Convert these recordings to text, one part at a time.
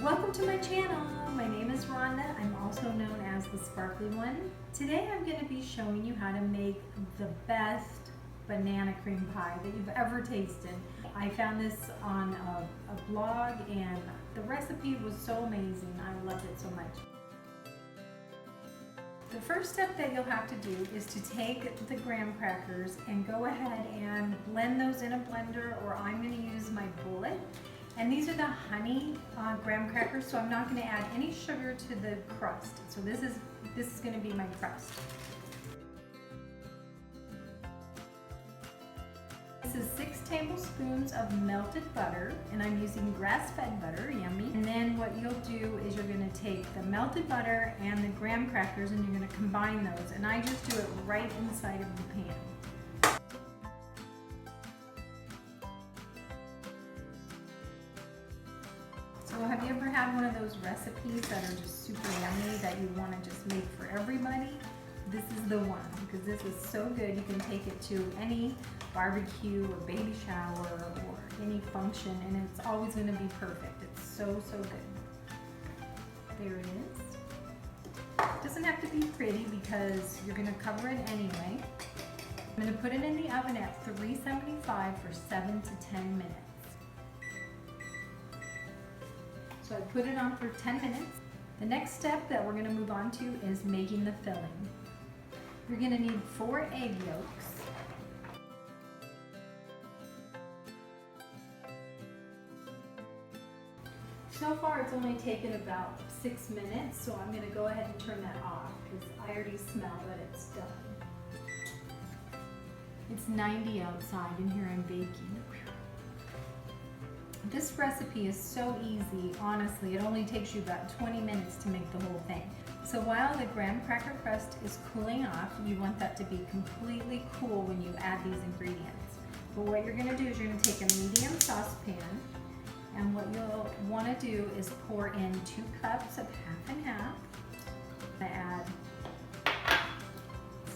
Welcome to my channel. My name is Rhonda. I'm also known as the Sparkly One. Today I'm going to be showing you how to make the best banana cream pie that you've ever tasted. I found this on a blog and the recipe was so amazing. I loved it so much. The first step that you'll have to do is to take the graham crackers and go ahead and blend those in a blender, or I'm going to use my bullet. And these are the honey graham crackers, so I'm not going to add any sugar to the crust. So this is going to be my crust. This is 6 tablespoons of melted butter, and I'm using grass-fed butter, yummy. And then what you'll do is you're going to take the melted butter and the graham crackers and you're going to combine those. And I just do it right inside of the pan. So have you ever had one of those recipes that are just super yummy that you want to just make for everybody? This is the one, because this is so good. You can take it to any barbecue or baby shower or any function, and it's always going to be perfect. It's so good. There it is. It doesn't have to be pretty because you're going to cover it anyway. I'm going to put it in the oven at 375 for 7 to 10 minutes. So I put it on for 10 minutes. The next step that we're going to move on to is making the filling. You're going to need 4 egg yolks. So far it's only taken about 6 minutes, so I'm going to go ahead and turn that off because I already smell that it's done. It's 90 outside and here I'm baking. This recipe is so easy, honestly. It only takes you about 20 minutes to make the whole thing. So while the graham cracker crust is cooling off, you want that to be completely cool when you add these ingredients. But what you're going to do is you're going to take a medium saucepan, and what you'll want to do is pour in 2 cups of half and half. I'm going to add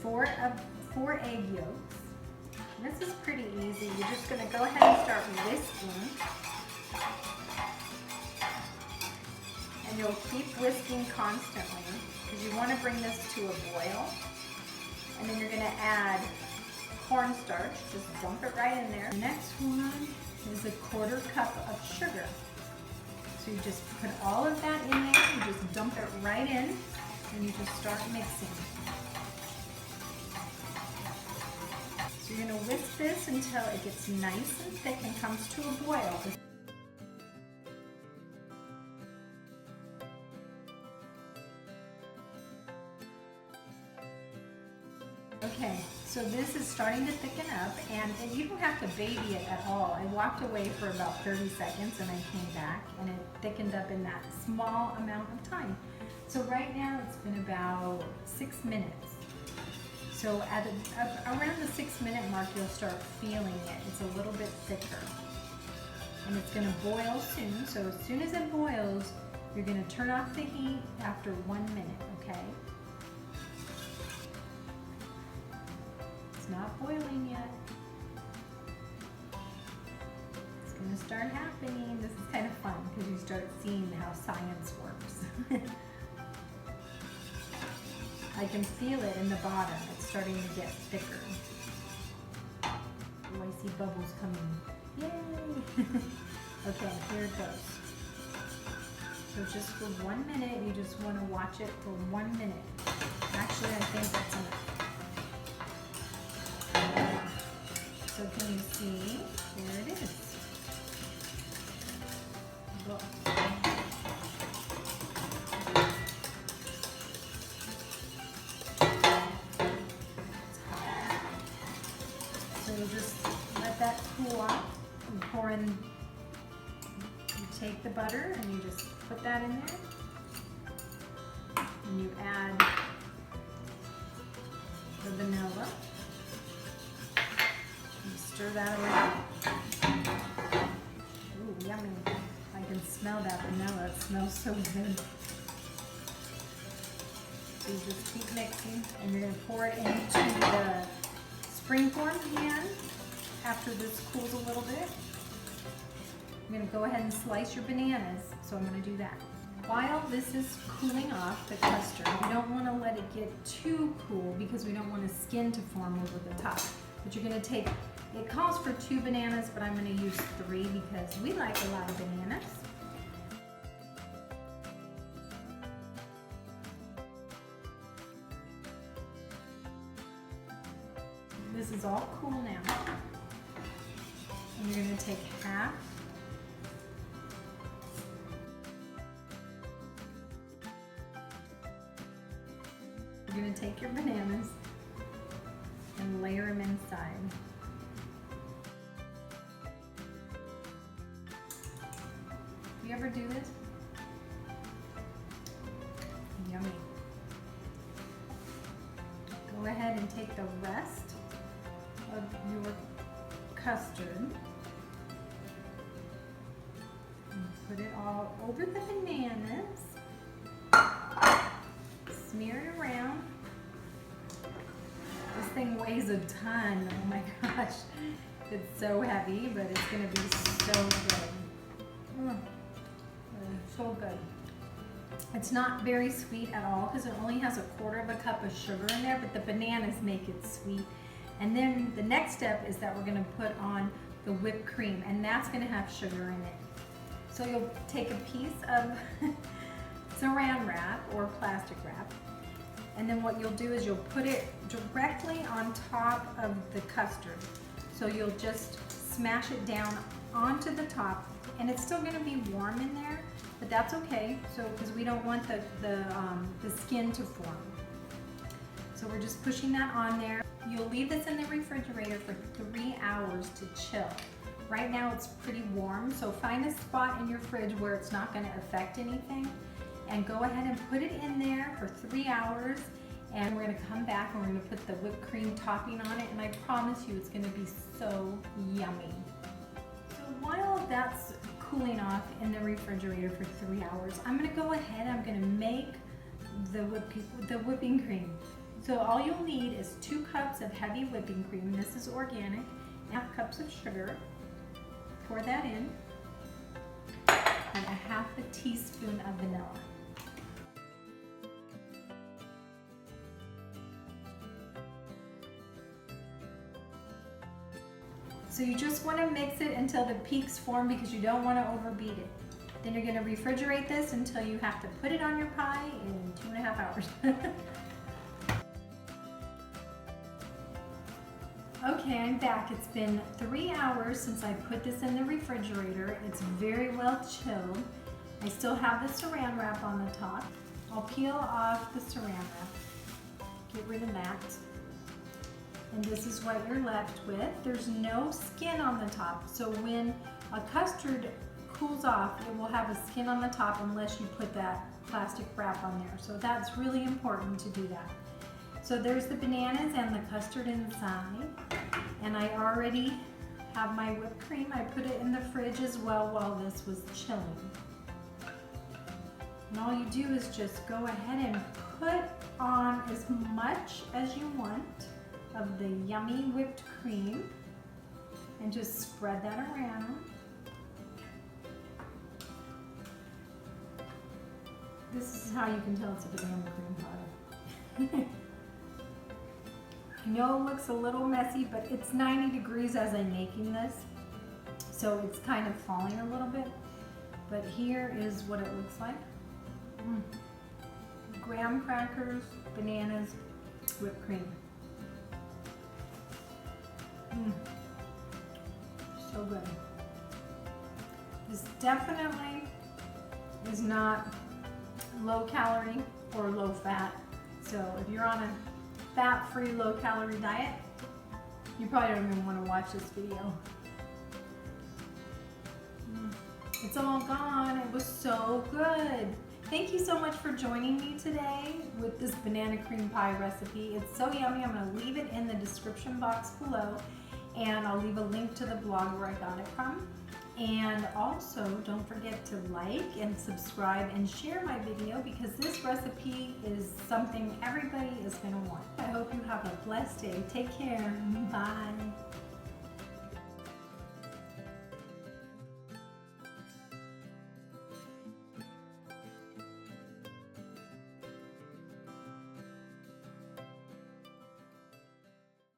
4 egg yolks. This is pretty easy. You're just going to go ahead and start whisking. And you'll keep whisking constantly because you want to bring this to a boil. And then you're going to add cornstarch. Just dump it right in there. The next one is a 1/4 cup of sugar. So you just put all of that in there. You just dump it right in and you just start mixing. So you're going to whisk this until it gets nice and thick and comes to a boil. Okay, so this is starting to thicken up, and you don't have to baby it at all. I walked away for about 30 seconds and I came back and it thickened up in that small amount of time. So right now it's been about 6 minutes. So at around the 6-minute mark, you'll start feeling it. It's a little bit thicker. And it's going to boil soon. So as soon as it boils, you're going to turn off the heat after 1 minute, okay? It's not boiling yet. It's going to start happening. This is kind of fun because you start seeing how science works. I can feel it in the bottom. It's starting to get thicker. Oh, I see bubbles coming. Yay! Okay, here it goes. So just for 1 minute, you just want to watch it for 1 minute. Actually, I think that's enough. So can you see? There it is. Look. So just let that cool off and pour in, you take the butter and you just put that in there and you add the vanilla. You stir that around. Ooh, yummy. I can smell that vanilla. It smells so good. So you just keep mixing and you're going to pour it into the springform pan after this cools a little bit. I'm gonna go ahead and slice your bananas, so I'm gonna do that. While this is cooling off, the custard, you don't wanna let it get too cool because we don't want a skin to form over the top. But you're gonna take, it calls for 2 bananas, but I'm gonna use 3 because we like a lot of bananas. This is all cool now. And you're gonna take half. You're gonna take your bananas and layer them inside. You ever do this? Yummy. Go ahead and take the rest of your custard and put it all over the bananas. Smear it around. This thing weighs a ton. Oh my gosh. It's so heavy, but it's gonna be so good. So good. It's not very sweet at all because it only has 1/4 cup of sugar in there, but the bananas make it sweet. And then the next step is that we're gonna put on the whipped cream, and that's gonna have sugar in it. So you'll take a piece of saran wrap or plastic wrap, and then what you'll do is you'll put it directly on top of the custard. So you'll just smash it down onto the top, and it's still gonna be warm in there, but that's okay, so because we don't want the skin to form. So we're just pushing that on there. You'll leave this in the refrigerator for 3 hours to chill. Right now it's pretty warm, so find a spot in your fridge where it's not gonna affect anything, and go ahead and put it in there for 3 hours, and we're gonna come back and we're gonna put the whipped cream topping on it, and I promise you it's gonna be so yummy. So while that's cooling off in the refrigerator for 3 hours, I'm gonna go ahead, I'm gonna make the whipping cream. So all you'll need is 2 cups of heavy whipping cream, this is organic, 1/2 cups of sugar, pour that in, and 1/2 teaspoon of vanilla. So you just want to mix it until the peaks form because you don't want to overbeat it. Then you're going to refrigerate this until you have to put it on your pie in 2.5 hours. Okay, I'm back. It's been 3 hours since I put this in the refrigerator. It's very well chilled. I still have the saran wrap on the top. I'll peel off the saran wrap. Get rid of that. And this is what you're left with. There's no skin on the top, so when a custard cools off, it will have a skin on the top unless you put that plastic wrap on there. So that's really important to do that. So there's the bananas and the custard inside, and I already have my whipped cream. I put it in the fridge as well while this was chilling. And all you do is just go ahead and put on as much as you want of the yummy whipped cream and just spread that around. This is how you can tell it's a banana cream pie. I know it looks a little messy, but it's 90 degrees as I'm making this, so it's kind of falling a little bit, but here is what it looks like. Graham crackers, bananas, whipped cream. So good. This definitely is not low calorie or low fat, so if you're on a fat-free, low-calorie diet, you probably don't even want to watch this video. It's all gone. It was so good. Thank you so much for joining me today with this banana cream pie recipe. It's so yummy. I'm going to leave it in the description box below, and I'll leave a link to the blog where I got it from. And also, don't forget to like and subscribe and share my video because this recipe is something everybody is going to want. I hope you have a blessed day. Take care. Bye.